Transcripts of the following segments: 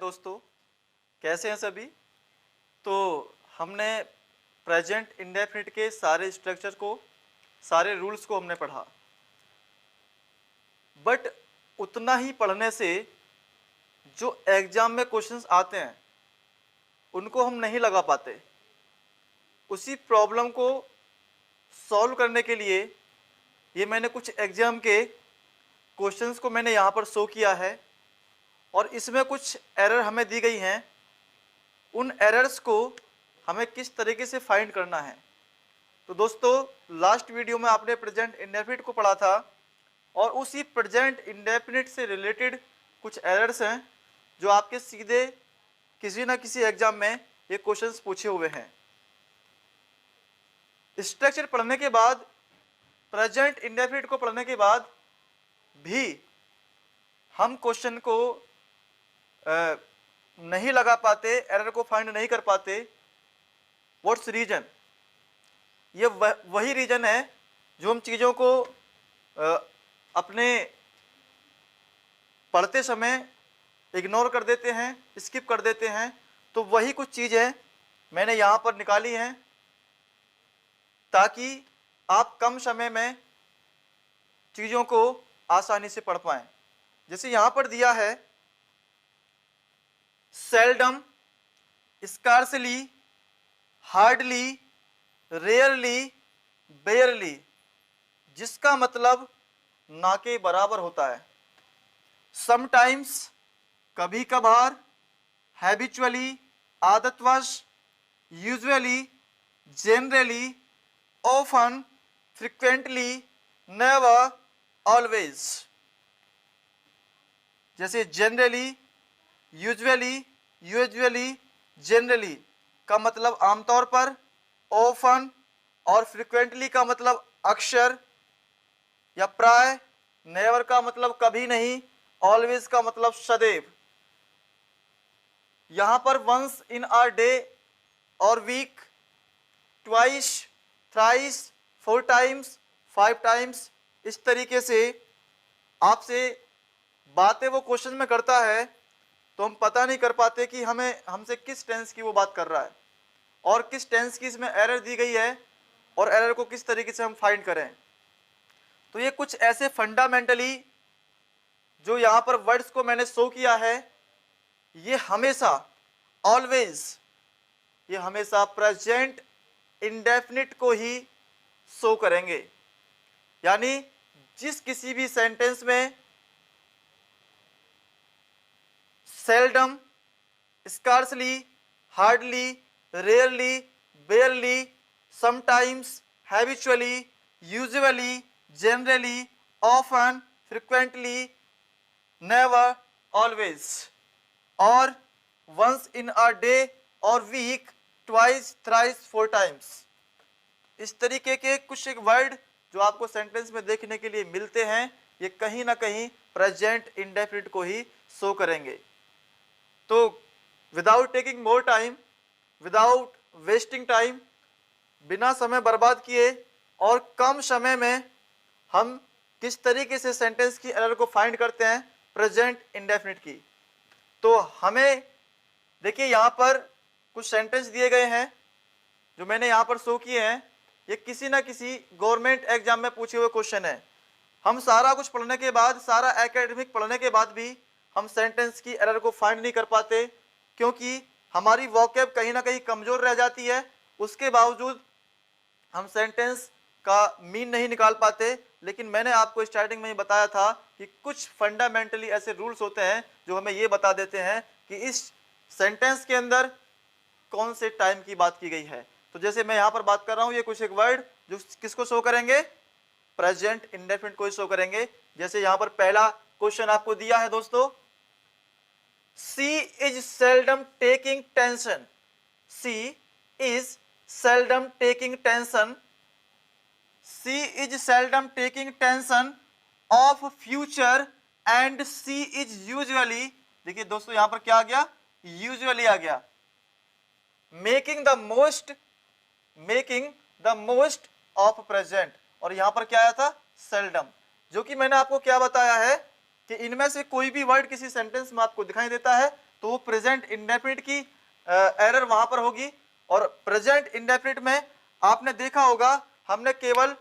दोस्तों, कैसे हैं सभी। तो हमने प्रेजेंट इंडेफिनिट के सारे स्ट्रक्चर को, सारे रूल्स को हमने पढ़ा, बट उतना ही पढ़ने से जो एग्जाम में क्वेश्चंस आते हैं उनको हम नहीं लगा पाते। उसी प्रॉब्लम को सॉल्व करने के लिए ये मैंने कुछ एग्जाम के क्वेश्चंस को मैंने यहाँ पर शो किया है और इसमें कुछ एरर हमें दी गई हैं। उन एरर्स को हमें किस तरीके से फाइंड करना है। तो दोस्तों, लास्ट वीडियो में आपने प्रेजेंट इंडेफिनिट को पढ़ा था और उसी प्रेजेंट इंडेफिनिट से रिलेटेड कुछ एरर्स हैं जो आपके सीधे किसी ना किसी एग्जाम में ये क्वेश्चंस पूछे हुए हैं। स्ट्रक्चर पढ़ने के बाद, प्रेजेंट इंडेफिनिट को पढ़ने के बाद भी हम क्वेश्चन को नहीं लगा पाते, एरर को फाइंड नहीं कर पाते। What's reason? ये वही रीजन है जो हम चीज़ों को अपने पढ़ते समय इग्नोर कर देते हैं, स्किप कर देते हैं। तो वही कुछ चीज़ें मैंने यहाँ पर निकाली हैं ताकि आप कम समय में चीज़ों को आसानी से पढ़ पाएं। जैसे यहाँ पर दिया है सेल्डम, स्कार्सली, हार्डली, रेयरली, बेयरली, जिसका मतलब ना के बराबर होता है। समटाइम्स, कभी कभार, हैबिचुअली, आदतवश, usually, generally, often, frequently, never, always. जैसे जनरली, यूजुअली, जनरली का मतलब आमतौर पर, ऑफन और फ्रिक्वेंटली का मतलब अक्सर या प्राय, नेवर का मतलब कभी नहीं, ऑलवेज का मतलब सदैव। यहां पर वंस इन अ डे और week, twice, thrice, 4 times, 5 times, इस तरीके से आपसे बातें वो क्वेश्चन में करता है तो हम पता नहीं कर पाते कि हमसे किस टेंस की वो बात कर रहा है और किस टेंस की इसमें एरर दी गई है और एरर को किस तरीके से हम फाइंड करें। तो ये कुछ ऐसे फंडामेंटली जो यहाँ पर वर्ड्स को मैंने शो किया है, ये हमेशा ऑलवेज, ये हमेशा प्रेजेंट इंडेफिनिट को ही शो करेंगे। यानी जिस किसी भी सेंटेंस में seldom, scarcely, hardly, rarely, बेयरली, sometimes, habitually, usually, generally, often, frequently, never, always और वंस इन अ डे और वीक, ट्वाइस, थ्राइस, 4 टाइम्स, इस तरीके के कुछ एक वर्ड जो आपको सेंटेंस में देखने के लिए मिलते हैं, ये कहीं ना कहीं प्रेजेंट इंडेफिनिट को ही शो करेंगे। तो without taking more time, without wasting time, बिना समय बर्बाद किए और कम समय में हम किस तरीके से सेंटेंस की एरर को फाइंड करते हैं प्रेजेंट इंडेफिनिट की। तो हमें देखिए यहाँ पर कुछ सेंटेंस दिए गए हैं जो मैंने यहाँ पर शो किए हैं। ये किसी ना किसी गवर्नमेंट एग्जाम में पूछे हुए क्वेश्चन है। हम सारा कुछ पढ़ने के बाद, सारा एकेडमिक पढ़ने के बाद भी हम सेंटेंस की एरर को फाइंड नहीं कर पाते क्योंकि हमारी वोकैब कहीं ना कहीं कमजोर रह जाती है। उसके बावजूद हम सेंटेंस का मीन नहीं निकाल पाते। लेकिन मैंने आपको स्टार्टिंग में ही बताया था कि कुछ फंडामेंटली ऐसे रूल्स होते हैं जो हमें ये बता देते हैं कि इस सेंटेंस के अंदर कौन से टाइम की बात की गई है। तो जैसे मैं यहाँ पर बात कर रहा हूँ, ये कुछ एक वर्ड जो किसको शो करेंगे, प्रेजेंट इंडेफिनिट को शो करेंगे। जैसे यहाँ पर पहला क्वेश्चन आपको दिया है दोस्तों, she is seldom taking tension. She is seldom taking tension. She is seldom taking tension of future and she is usually, देखिए दोस्तों यहां पर क्या आ गया, यूजुअली आ गया। Making the most of present, और यहां पर क्या आया था, सेल्डम। जो कि मैंने आपको क्या बताया है कि इनमें से कोई भी वर्ड किसी सेंटेंस में आपको दिखाई देता है तो प्रेजेंट इंडेफिनिट की एरर वहां पर होगी। और प्रेजेंट इंडेफिनिट में आपने देखा होगा हमने केवल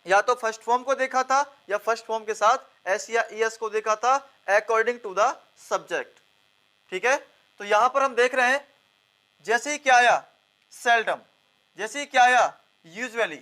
या तो फर्स्ट फॉर्म को देखा था या फर्स्ट फॉर्म के साथ एस या ईएस को देखा था अकॉर्डिंग टू द सब्जेक्ट। ठीक है, तो यहां पर हम देख रहे हैं जैसे ही क्या आया सेल्डम, जैसे ही क्या आया यूजुअली,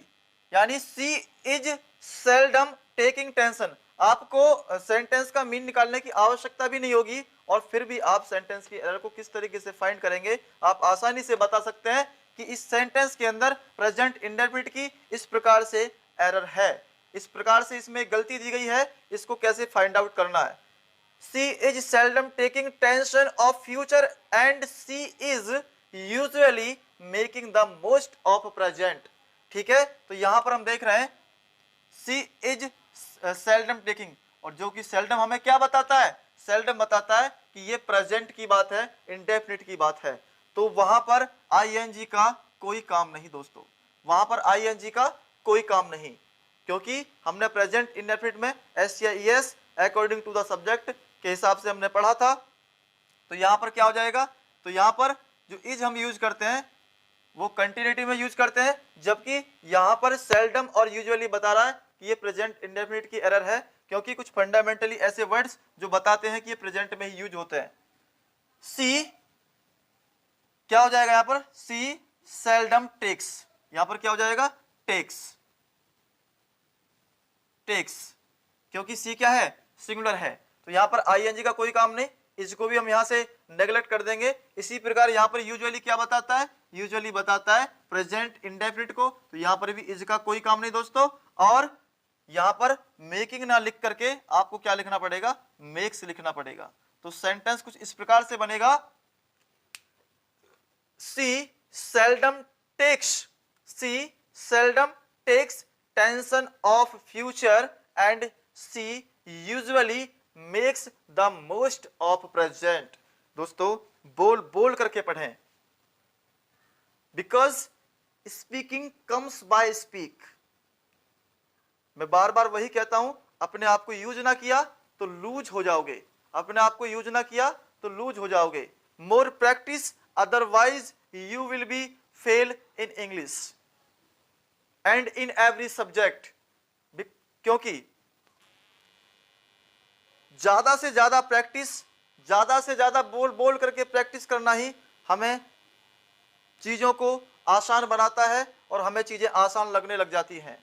यानी सी इज सेल्डम टेकिंग टेंशन। आपको सेंटेंस का मीन निकालने की आवश्यकता भी नहीं होगी और फिर भी आप सेंटेंस की एरर को किस तरीके से फाइंड करेंगे आप आसानी से बता सकते हैं कि इस सेंटेंस के अंदर प्रेजेंट इंडेफिनिट की इस प्रकार से एरर है, इस प्रकार से इसमें गलती दी गई है, इसको कैसे फाइंड आउट करना है। She is seldom taking tension of future and she is usually making the most of present। ठीक है, तो यहां पर हम देख रहे हैं she is seldom taking, और जो कि seldom हमें क्या बताता है, seldom बताता है कि ये प्रेजेंट की बात है, इंडेफिनिट की बात है। तो वहां पर ing का कोई काम नहीं दोस्तों, वहां पर ing का कोई काम नहीं, क्योंकि हमने प्रेजेंट इंडेफिनिट में एस या ES according to the subject के हिसाब से हमने पढ़ा था। तो यहां पर क्या हो जाएगा, तो यहां पर जो इज हम यूज करते हैं वो कंटिन्यूटी में यूज करते हैं, जबकि यहां पर सेल्डम और यूजुअली बता रहा है कि ये प्रेजेंट इंडेफिनिट की एरर है, क्योंकि कुछ फंडामेंटली ऐसे वर्ड्स जो बताते हैं कि ये प्रेजेंट में ही यूज होते हैं। सी क्या हो जाएगा यहां पर, सी सेल्डम टेक्स, यहां पर क्या हो जाएगा टेक्स, टेक्स, क्योंकि सी क्या है सिंगुलर है, तो यहां पर आईएनजी का कोई काम नहीं, इसको भी हम यहां से नेग्लेक्ट कर देंगे। इसी प्रकार यहां पर यूजुअली क्या बताता है, यूजुअली बताता है प्रेजेंट इंडेफिनिट को, तो यहां पर भी इज का कोई काम नहीं दोस्तों। और यहां पर मेकिंग ना लिख करके आपको क्या लिखना पड़ेगा, मेक्स लिखना पड़ेगा। तो सेंटेंस कुछ इस प्रकार से बनेगा, she seldom takes, she seldom takes tension of future and she usually makes the most of present. दोस्तों बोल बोल करके पढ़ें, because speaking comes by speak. मैं बार बार वही कहता हूं, अपने आप को यूज ना किया तो लूज हो जाओगे, अपने आप को यूज ना किया तो लूज हो जाओगे। More practice otherwise you will be fail in English and in every subject. क्योंकि ज्यादा से ज्यादा प्रैक्टिस, ज्यादा से ज्यादा बोल बोल करके प्रैक्टिस करना ही हमें चीजों को आसान बनाता है और हमें चीजें आसान लगने लग जाती हैं,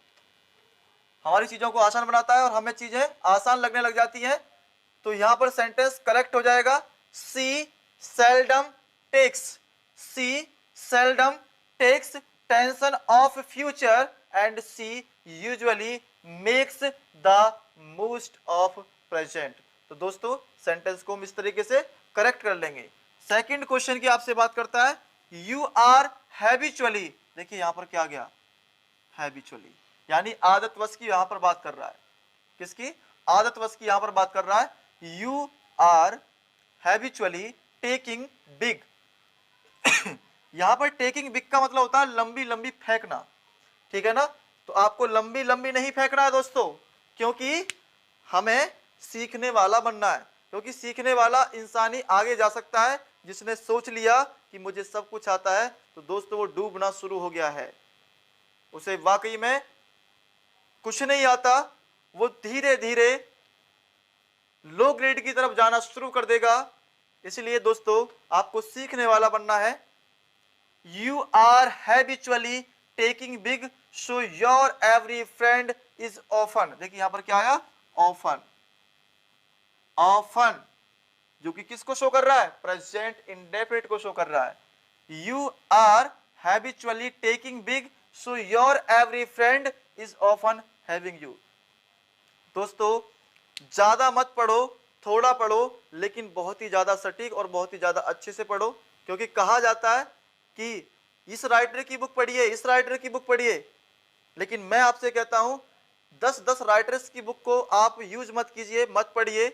हमारी चीजों को आसान बनाता है और हमें चीजें आसान लगने लग जाती हैं। तो यहां पर सेंटेंस करेक्ट हो जाएगा, she seldom takes, she seldom takes tension of future and she usually makes the most of present. तो दोस्तों सेंटेंस को हम इस तरीके से करेक्ट कर लेंगे। सेकंड क्वेश्चन की आपसे बात करता है, यू आर हैबिचुअली, देखिए यहां पर क्या गया हैबिचुअली, यानी आदतवश की यहां पर बात कर रहा है, किसकी, आदतवश की यहां पर बात कर रहा है। You are habitually taking big यहां पर टेकिंग बिग का मतलब होता है लंबी लंबी फेंकना, ठीक है ना। तो आपको लंबी लंबी नहीं फेंकना है दोस्तों, क्योंकि हमें सीखने वाला बनना है, क्योंकि सीखने वाला इंसान ही आगे जा सकता है। जिसने सोच लिया कि मुझे सब कुछ आता है तो दोस्तों वो डूबना शुरू हो गया है, उसे वाकई में कुछ नहीं आता, वो धीरे धीरे लो ग्रेड की तरफ जाना शुरू कर देगा। इसलिए दोस्तों आपको सीखने वाला बनना है। You are habitually taking big so your every friend is often, देखिए यहां पर क्या आया ऑफन, ऑफन जो कि किसको शो कर रहा है, प्रेजेंट इंडेफिनिट को शो कर रहा है। You are habitually taking big so your every friend is often having you. दोस्तों ज्यादा मत पढ़ो, थोड़ा पढ़ो, लेकिन बहुत ही ज्यादा सटीक और बहुत ही ज्यादा अच्छे से पढ़ो, क्योंकि कहा जाता है कि इस राइटर की बुक पढ़िए, इस राइटर की बुक पढ़िए, लेकिन मैं आपसे कहता हूं 10-10 राइटर्स की बुक को आप यूज मत कीजिए, मत पढ़िए,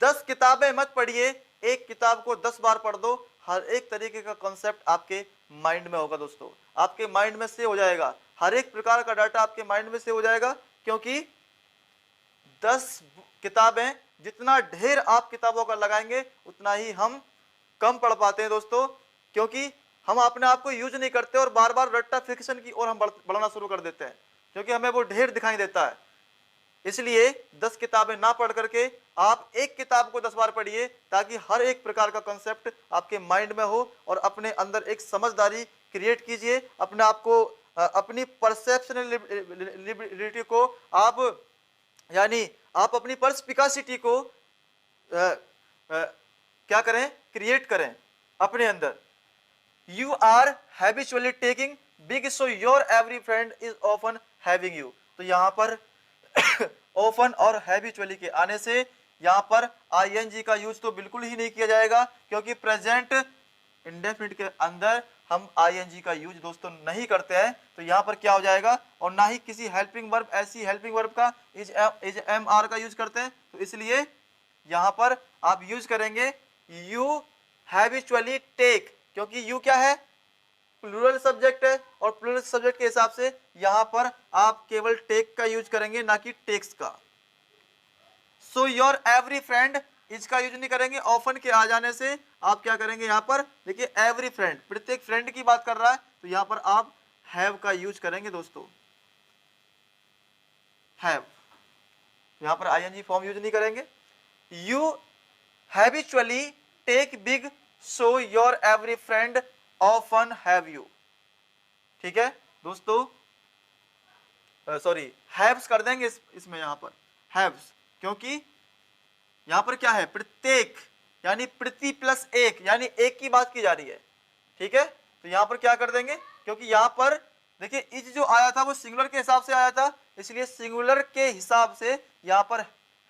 10 किताबें मत पढ़िए, एक किताब को 10 बार पढ़ दो, हर एक तरीके का कॉन्सेप्ट आपके माइंड में होगा दोस्तों, आपके माइंड में से हो जाएगा, हर एक प्रकार का डाटा आपके माइंड में से हो जाएगा। क्योंकि 10 किताबें, जितना ढेर आप किताबों का लगाएंगे उतना ही हम कम पढ़ पाते हैं दोस्तों, क्योंकि हम अपने आप को यूज नहीं करते और बार बार रट्टा फिक्शन की ओर हम बढ़ना शुरू कर देते हैं, क्योंकि हमें वो ढेर दिखाई देता है। इसलिए 10 किताबें ना पढ़ करके आप एक किताब को 10 बार पढ़िए, ताकि हर एक प्रकार का कॉन्सेप्ट आपके माइंड में हो और अपने अंदर एक समझदारी क्रिएट कीजिए। अपने आप को अपनी परसेप्शनलिटी को आप, यानी आप अपनी पर्सपिकासिटी को क्या करें, क्रिएट करें अपने अंदर। You are habitually taking big, so your every friend is often having you. तो यहाँ पर ऑफन और हैबिचुअली के आने से यहाँ पर आईएनजी का यूज तो बिल्कुल ही नहीं किया जाएगा, क्योंकि प्रेजेंट इंडेफिनिट के अंदर हम आईएनजी का यूज दोस्तों नहीं करते हैं। तो यहाँ पर क्या हो जाएगा, और ना ही किसी हेल्पिंग वर्ब, ऐसी हेल्पिंग वर्ब का इज एम आर का यूज करते हैं। तो इसलिए यहाँ पर आप यूज करेंगे यू हैबिचुअली टेक, क्योंकि यू क्या है, प्लूरल सब्जेक्ट है, और प्लूरल सब्जेक्ट के हिसाब से यहाँ पर आप केवल टेक का यूज करेंगे, ना कि टेक्स का। सो योर एवरी फ्रेंड, इसका यूज नहीं करेंगे। ऑफन के आ जाने से आप क्या करेंगे, यहाँ पर देखिए एवरी फ्रेंड, प्रत्येक फ्रेंड की बात कर रहा है, तो यहाँ पर आप हैव का यूज करेंगे दोस्तों, हैव। यहाँ पर आईएनजी फॉर्म यूज नहीं करेंगे। You habitually take big, so your every friend often have you. ठीक है दोस्तों, सॉरी हैव्स कर देंगे इसमें, यहाँ पर हैव्स, क्योंकि यहाँ पर क्या है, प्रत्येक, यानी प्रति प्लस एक, यानी एक की बात की जा रही है। ठीक है, तो यहाँ पर क्या कर देंगे, क्योंकि यहाँ पर देखिए इज जो आया था वो सिंगुलर के हिसाब से आया था, इसलिए सिंगुलर के हिसाब से यहाँ पर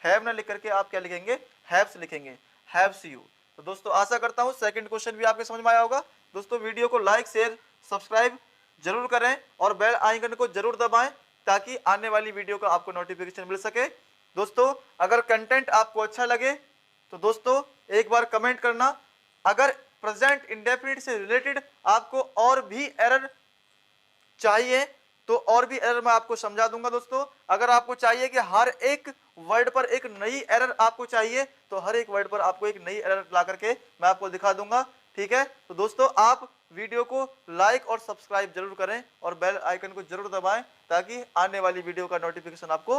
हैव ना लिख करके आप क्या लिखेंगे, हैव्स लिखेंगे, हैव्स यू। तो दोस्तों आशा करता हूँ सेकंड क्वेश्चन भी आपके समझ में आया होगा। दोस्तों वीडियो को लाइक शेयर सब्सक्राइब जरूर करें और बेल आइकन को जरूर दबाएं, ताकि आने वाली वीडियो का आपको नोटिफिकेशन मिल सके। दोस्तों अगर कंटेंट आपको अच्छा लगे तो दोस्तों एक बार कमेंट करना। अगर प्रेजेंट इंडेफिनिट से रिलेटेड आपको और भी एरर चाहिए तो और भी एरर मैं आपको समझा दूंगा दोस्तों। अगर आपको चाहिए कि हर एक वर्ड पर एक नई एरर आपको चाहिए, तो हर एक वर्ड पर आपको एक नई एरर ला करके मैं आपको दिखा दूंगा। ठीक है, तो दोस्तों आप वीडियो को लाइक और सब्सक्राइब जरूर करें और बेल आइकन को जरूर दबाएं, ताकि आने वाली वीडियो का नोटिफिकेशन आपको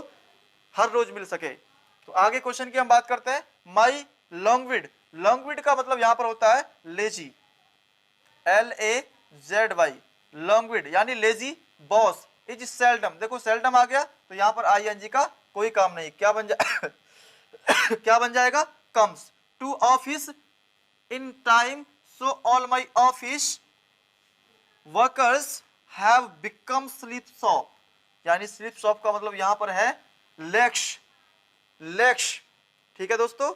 हर रोज मिल सके। तो आगे क्वेश्चन की हम बात करते हैं। माई लॉन्गविड, लॉन्गविड का मतलब यहां पर होता है लेजी, LAZY, लॉन्गविड यानी लेजी। बॉस इज सेल्डम, देखो सेल्डम आ गया तो यहां पर आईएनजी का कोई काम नहीं, क्या बन जाए क्या बन जाएगा, comes. To office in time, so all my office workers have become sleep shop, यानी स्लीप शॉप का मतलब यहां पर है लेक्स, लेक्स। ठीक है दोस्तों,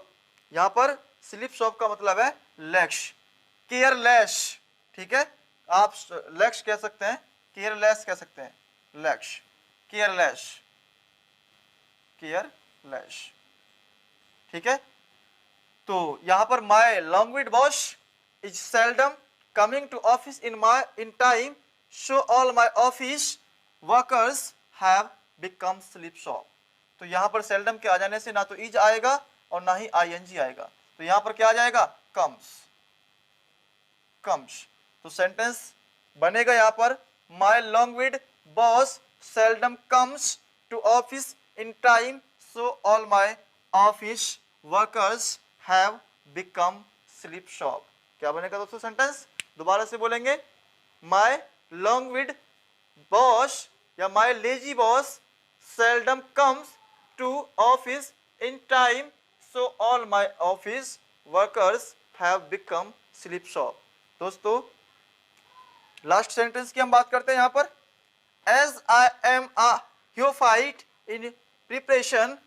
यहां पर स्लीप शॉप का मतलब है लेक्स। केयरलेस, ठीक है, आप लेक्स कह सकते हैं, केयरलेस कह सकते हैं, लेक्स, केयरलेस, केयरलेस। ठीक है, तो यहां पर my languid boss is seldom coming to office in time, so all my office workers have become sleep shop. तो यहां पर सेल्डम के आ जाने से ना तो इज आएगा और ना ही आईएनजी आएगा, तो यहां पर क्या आ जाएगा, कम्स, कम्स। तो सेंटेंस बनेगा यहां पर my languid boss seldom comes to office in time, so all my office workers have become sleep shop. क्या बनेगा दोस्तों सेंटेंस, दोबारा से बोलेंगे, माय लॉन्गविड बॉस या my lazy boss seldom comes to office in time, so all my office workers have become sleep shop। दोस्तों last sentence की हम बात करते हैं यहां पर। As I am a neophyte in preparation,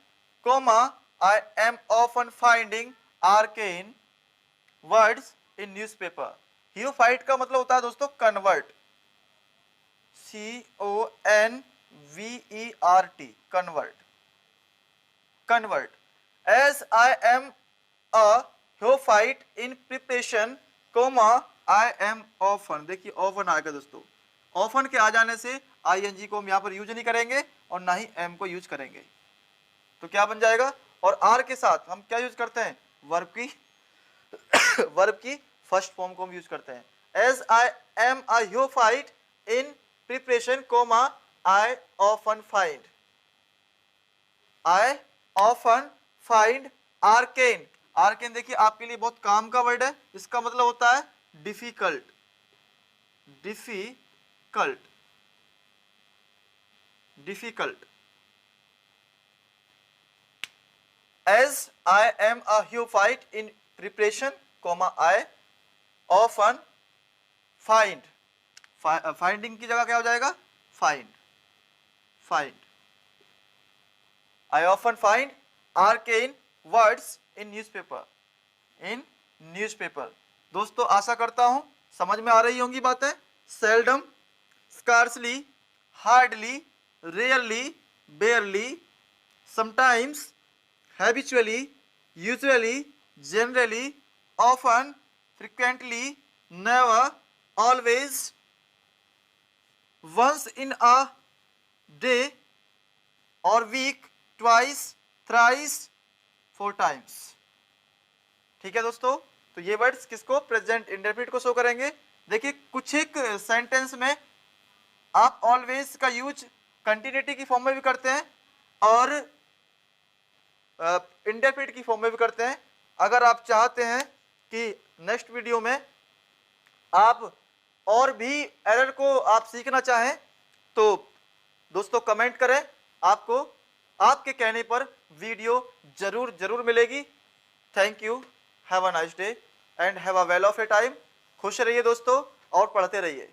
comma I am often finding arcane words in newspaper। neophyte का मतलब होता है दोस्तों convert, CONVERT, convert, convert। As I am a neophyte in preparation, comma I am often, देखिए often आएगा दोस्तों, often के आ जाने से ING को हम यहाँ पर यूज नहीं करेंगे और ना ही M को यूज करेंगे, तो क्या बन जाएगा, और R के साथ हम क्या यूज करते हैं, वर्ब की वर्ब की फर्स्ट फॉर्म को हम यूज करते हैं। As I am a neophyte in preparation comma I often find, I often find arcane. Arcane देखिए आपके लिए बहुत काम का वर्ड है, इसका मतलब होता है difficult, difficult, difficult. As I am a neophyte in preparation comma I often find, finding की जगह क्या हो जाएगा, find, find. I often find arcane words in newspaper, in newspaper। दोस्तों आशा करता हूं समझ में आ रही होंगी बातें। seldom, scarcely, hardly, rarely, barely, sometimes, habitually, usually, generally, often, frequently, never, always, once in a day और वीक, ट्वाइस, थ्राइस, 4 टाइम्स। ठीक है दोस्तों, तो ये वर्ड्स किसको, प्रेजेंट इंडेफिनिट को शो करेंगे। देखिए कुछ एक सेंटेंस में आप ऑलवेज का यूज कंटिन्यूटी की फॉर्म में भी करते हैं और इंडेफिनिट की फॉर्म में भी करते हैं। अगर आप चाहते हैं कि नेक्स्ट वीडियो में आप और भी एरर को आप सीखना चाहें तो दोस्तों कमेंट करें, आपको आपके कहने पर वीडियो जरूर मिलेगी। Thank you, have a nice day and have a well of A time. खुश रहिए दोस्तों और पढ़ते रहिए।